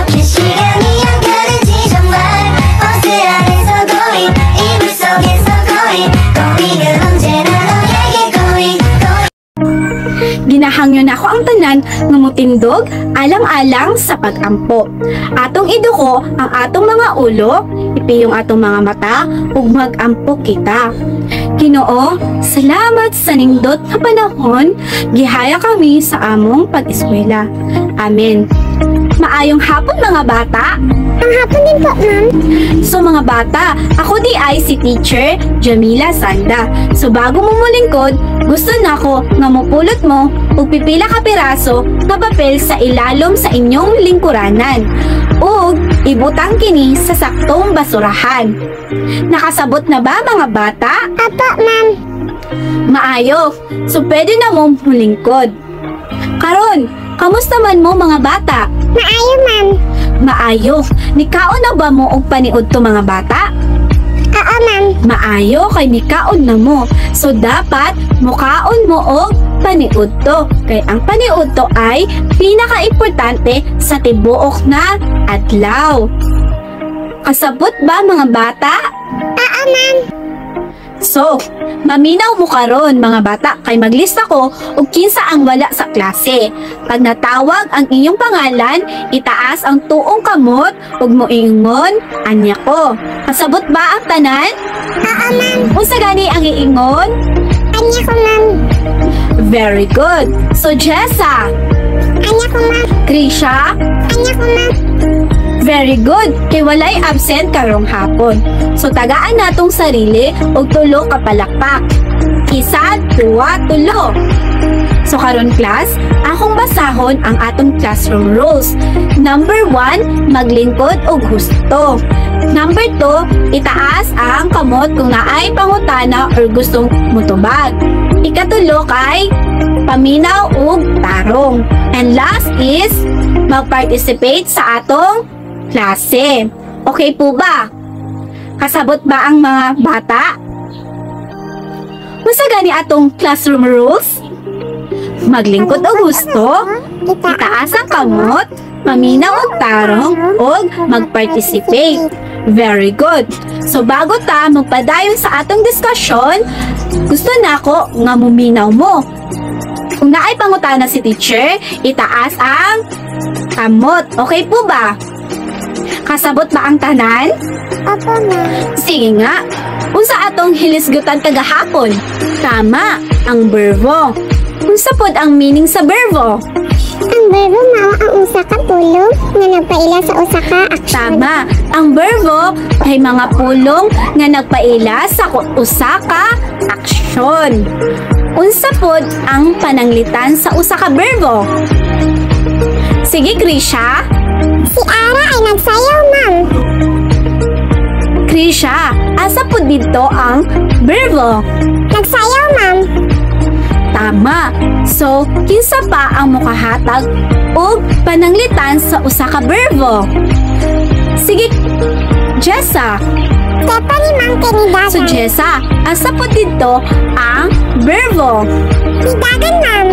그 시간이 한가는지 정말 버스 안에서 going 이불 속에서 going going은 언제나 너에게 going Ginahangyo na ako ang tanan nga motindog alang-alang sa pag-ampo. Atong iduko ang atong mga ulo, ipiyong atong mga mata, ug mag-ampo kita. Ginoo, salamat sa nindot nga panahon, gihaya kami sa among pag-eskwela. Amen. Maayong hapon mga bata. Ang hapon din po, ma'am. So mga bata, ako di ay si Teacher Jamila Sanda. So bago mo mulingkod, gusto na ko nga mupulot mo ug pipila ka piraso nga papel sa ilalom sa inyong lingkuranan. Ug ibutang kini sa saktong basurahan. Nakasabot na ba mga bata? Apo, ma'am. Maayo. So pwede na mo mulingkod. Karon, kamusta man mo mga bata? Maayo, ma'am. Maayo. Nikaon na ba mo og paniud to mga bata? Oo, ma'am. Maayo kay nikaon na mo. So dapat mukaon mo og paniud to. Kay ang paniud to ay pinaka-importante sa tibuok na adlaw. Kasabot ba mga bata? Oo, ma'am. So, maminaw mo karon mga bata kay maglista ko og kinsa ang wala sa klase. Pag natawag ang inyong pangalan, itaas ang tuong kamot ug moingon anya ko. Kasabot ba ang tanan? Oo, ma'am. Unsa gani ang iingon? Anya ko, ma'am. Very good. So Jessa, Anya ko, ma'am. Krisha, Anya ko, ma'am. very good. Kay walay absent karong hapon. So tagaan natong sarili og tulo ka palakpak. 1, 2, 3. So karon class, akong basahon ang atong classroom rules. Number 1, maglingkod og husto. Number 2, itaas ang kamot kung naay pangutana or gustong mutubag. Ikatulo kay paminaw og tarong. And last is mag-participate sa atong klase. Okay po ba? Kasabot ba ang mga bata? Unsa gani atong classroom rules? Maglingkod og gusto, itaas ang kamot, maminaw og tarong, og mag-participate. Very good. So bago ta magpadayon sa atong diskusyon, gusto nako nga muminaw mo. Kung naay pangutana si teacher, itaas ang kamot. Okay po ba? Kasabot ba ang tanan? Opo, ma'am. Sige nga. Unsa atong hilisgutan kagahapon? Tama, ang berbo. Unsa pod ang meaning sa berbo? Ang verbo mao ang usa ka pulong nga nagpaila sa usa ka aksyon. Tama, ang berbo ay mga pulong nga nagpaila sa usa ka aksyon. Unsa pod ang pananglitan sa usa ka berbo? Sige, Krisha. Si Ara ay nagsayaw, ma'am. Krisha, asa po dito ang berbo? Nagsayaw, ma'am. Tama. So, kinsa pa ang mukahatag og pananglitan sa usa ka berbo? Sige, Jessa. Stephanie, ma'am, kini Dagan. So, Jessa, asa po dito ang berbo? Dagan, ma'am.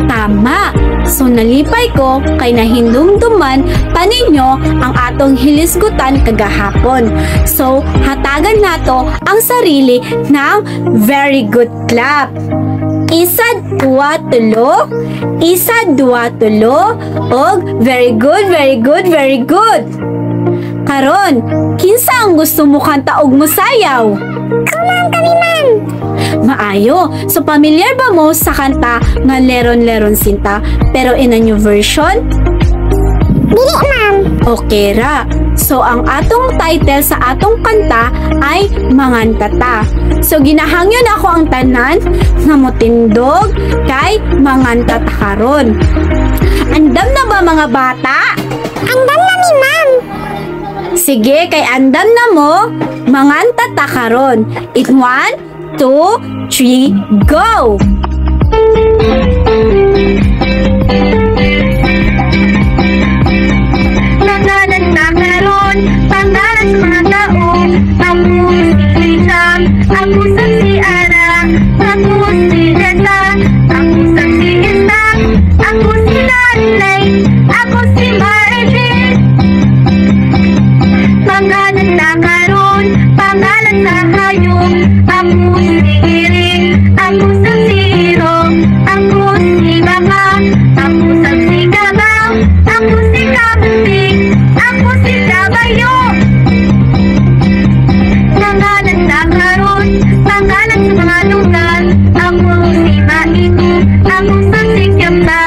Tama. So, nalipay ko kay nahindumduman pa ninyo ang atong hilisgutan kagahapon. So, hatagan nato ang sarili ng very good clap. 1, 2, 3. 1, 2, 3. Og very good, very good, very good. Karon, kinsa ang gusto mo kanta og mosayaw? Ma'am, kami, ma'am. Maayo. So, familiar ba mo sa kanta nga Leron Leron Sinta pero in a new version? Dili, ma'am. Okay ra. So, ang atong title sa atong kanta ay Mangantata. So, ginahangyon ako ang tanan nga motindog kay Mangantata karon. Andam na ba mga bata? Andam na mi, ma'am. Sige, kay andam na mo, mangantata karon. In 1, 2, 3, go! Naglalanta karon, pangalan sa mga tao. Ako si Sam, ako si Ara, ako si Jessa, ako si Estang, ako si Nanay, ako si Marvin. sa hayop. Ako si iring, ako sa siro, ako si baka, ako sa si kabaw, ako si kambing, ako si kabayo. Pangalan sa karon, pangalan sa mga lugar. Ako si Maigo, ako sa si Kiamba,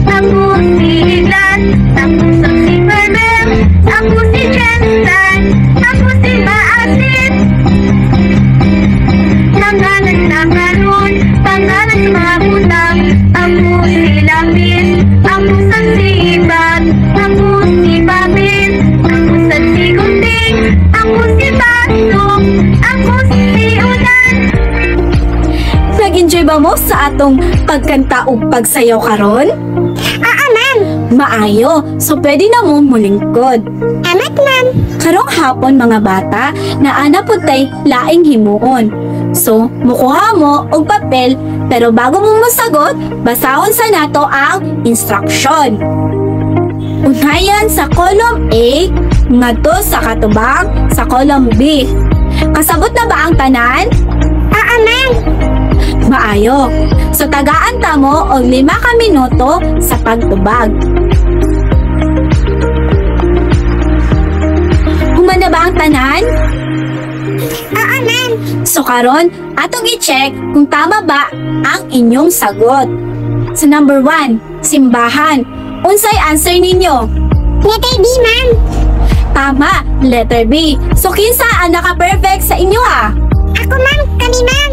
ako si Iglan, ako sa si Carmel, ako si Jensen, ako si Maasit. Pangalan sa karon, pangalan sa mga butang. Ako si Lamis, ako sa si Ibag, ako si Babin, ako sa si Gunting, ako si Basok, ako si Ulan. Nag-enjoy ba mo sa atong pagkanta o pagsayaw karon? Oo, ma'am. Maayo, so pwede na mo mulingkod. Amat, ma'am. Karong hapon mga bata, naana po tay laing himuon. So, mukuha mo og papel, pero bago mo masagot, basahon sa nato ang instruction. Unayan sa column A, ngadto sa katubang sa column B. Kasabot na ba ang tanan? Oo, ma'am. Maayo. So, tagaan ta mo og 5 ka minuto sa pagtubag. Humana ba ang tanan? Oo, ma'am. So karon, atong i-check kung tama ba ang inyong sagot. So number 1, simbahan. Unsay answer ninyo? Letter B, ma'am. Tama, letter B. So kinsa ang naka-perfect sa inyo ha? Ako, ma'am. Kami, ma'am.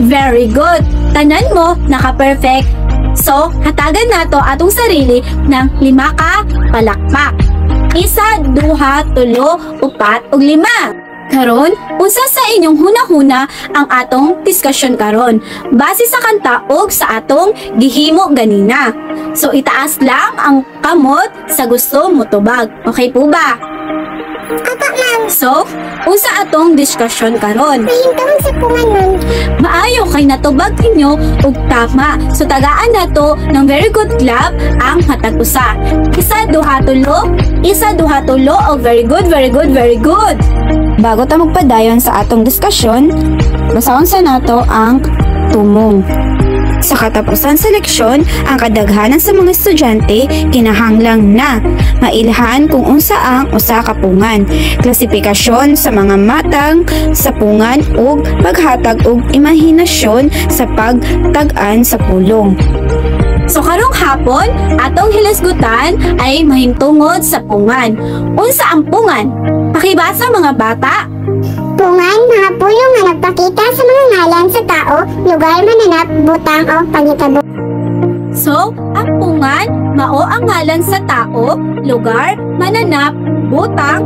Very good. Tanan mo naka-perfect. So, hatagan nato atong sarili ng 5 ka palakpak. 1, 2, 3, 4, ug 5. Karon, unsa sa inyong hunahuna ang atong diskusyon karon base sa kanta ug sa atong gihimo ganina. So itaas lang ang kamot sa gusto mo tubag. Okay po ba? Opo, ma'am. So, unsa atong diskusyon karon? Mahintong sa pungan, ma'am. Maayo kay natubag ninyo ug tama. So tagaan nato ng very good clap ang hatag usa. 1, 2, 3, 1, 2, 3 og very good, very good, very good. Bago ta magpadayon sa atong diskusyon, basahon sa nato ang tumong. Sa katapusan sa leksyon, ang kadaghanan sa mga estudyante kinahanglang na mailhan kung unsa ang usa ka pungan, klasifikasyon sa mga matang sa pungan ug paghatag og imahinasyon sa pagtag-an sa pulong. So karong hapon, atong hilasgutan ay mahimtungod sa pungan. Unsa ang pungan? Pakibasa mga bata. Pungan, mga pulong nga nagpakita sa mga ngalan sa tao, lugar, mananap, butang o panghitabo. So, ang pungan, mao ang ngalan sa tao, lugar, mananap, butang,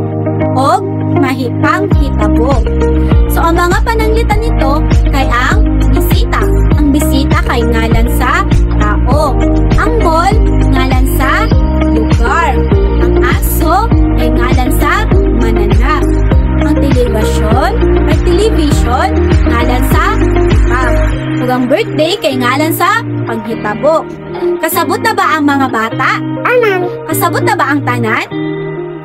o mahipang hitabo. So, ang mga pananglitan nito kay ang bisita. Ang bisita kay ngalan sa tao. Ang mall, ngalan sa lugar. Ang aso ay ngalan sa mananap. Ang television, ngalan sa hitabo. Ug ang birthday kay ngalan sa panghitabo. Kasabot na ba ang mga bata? Oo, ma'am. Kasabot na ba ang tanan?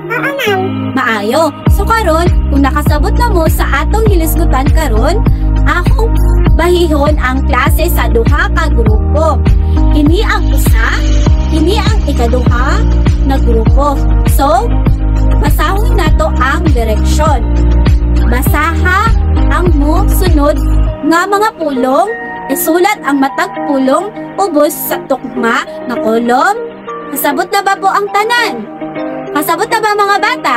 Oo, ma'am. Maayo. So karon, kung nakasabot na mo sa atong hilisgutan karon, akong bahihon ang klase sa duha ka grupo. Kini ang usa, kini ang ikaduha na grupo. So, basahon nato ang direksyon. Basaha ang mo sunod nga mga pulong, isulat ang matag pulong ubos sa tukma nga kolom. Kasabot na ba po ang tanan? Kasabot na ba mga bata?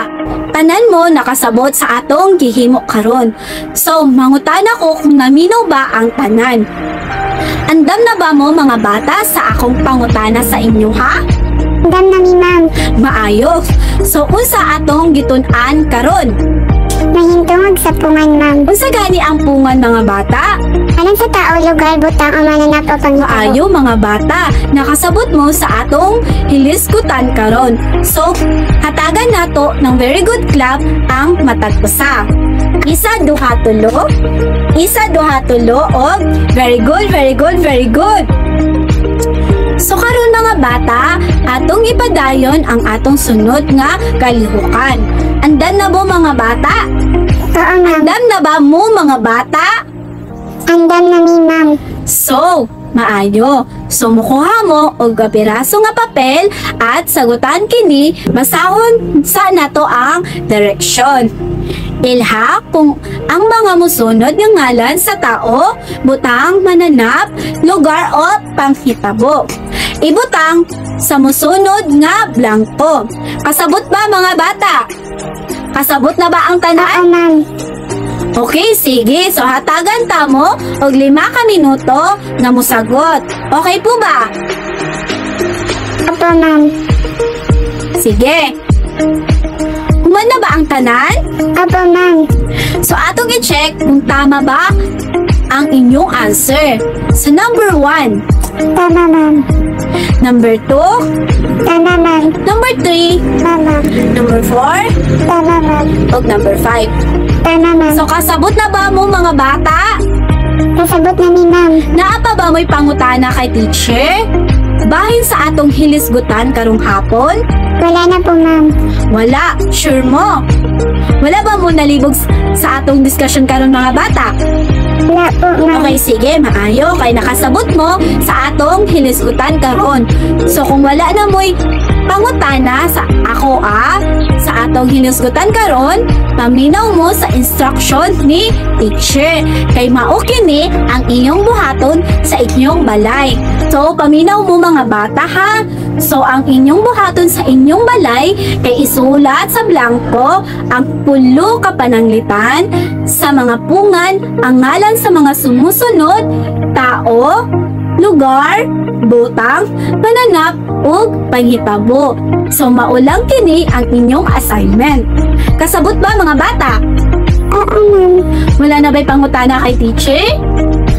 Tanan mo nakasabot sa atong gihimo karon. So, mangutan ako kung naminaw ba ang tanan. Andam na ba mo mga bata sa akong pangutana sa inyo ha? Dam na mi, ma'am. Maayos. So, unsa atong gitun-an karon? Mahintungod sa pungan, ma'am. Unsa gani ang pungan mga bata? Alam sa tao, lugar, butang o mananap o panghitabo. Maayo mga bata, nakasabot mo sa atong hilisgutan karon. So, hatagan nato ng very good clap ang matag usa. 1, 2, 3. 1, 2, 3 og very good, very good, very good. So karon mga bata, atong ipadayon ang atong sunod nga kalihukan. Andan na mo mga bata? Oo, ma'am. Andam na ba mo mga bata? Andam na mi, ma'am. So, maayo. So, mukuha mo og kapiraso nga papel at sagutan kini masahon sa nato ang direksyon. Ilha kung ang mga musunod nga ngalan sa tao, butang, mananap, lugar o panghitabo. Ibutang sa musunod nga blanko. Kasabot ba mga bata? Kasabot na ba ang Oo, tanan? ma'am. Okay, sige. So, hatagan ta mo og 5 ka minuto na musagot. Okay po ba? Opo, ma'am. Sige. Human na ba ang tanan? Opo, ma'am. So, atong i-check kung tama ba ang inyong answer. So, number 1, Tama, ma'am. number 2, Tama, ma'am. number 3, Tama. number 4, Tama, ma'am. o number 5. Tama, ma'am. So, kasabot na ba mo mga bata? Kasabot na mi, ma'am. Naa pa ba mo'y pangutana kay teacher? Bahin sa atong hilisgutan karong hapon? Wala na po, ma'am. Wala. Sure mo? Wala ba mo nalibog sa atong discussion karon mga bata? Wala po, ma'am. Okay, sige, maayo. Kay nakasabot mo sa atong hilisgutan karon. So, kung wala na mo'y pangutana sa ako sa atong hilisgutan karon, paminaw mo sa instruction ni teacher. Kay mao kini ang inyong buhaton sa inyong balay. So, paminaw mo mga bata ha. So, ang inyong buhaton sa inyong balay kay isulat sa blanko ang 10 ka pananglitan sa mga pungan, ang ngalan sa mga sumusunod, tao, lugar, butang, mananap, ug panghitabo. So, maulang kini ang inyong assignment. Kasabot ba mga bata? Oo, ma'am. Wala na ba'y pangutana kay teacher?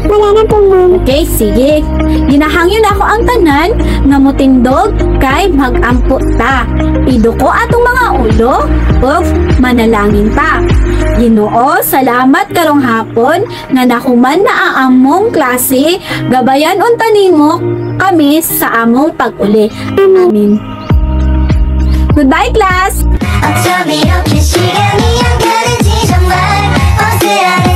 Wala na po, ma'am. Okay, sige. Ginahangyo na ako ang tanan nga motindog kay mag-ampo ta. Iduko atong mga ulo ug manalangin ta. Ginoo, salamat karong hapon nga nahuman na ang among klase. Gabayan unta nimo kami sa among pag-uli. Amen. Goodbye, class! 어쩌면 없는 시간이 안 가는지 정말 어색하네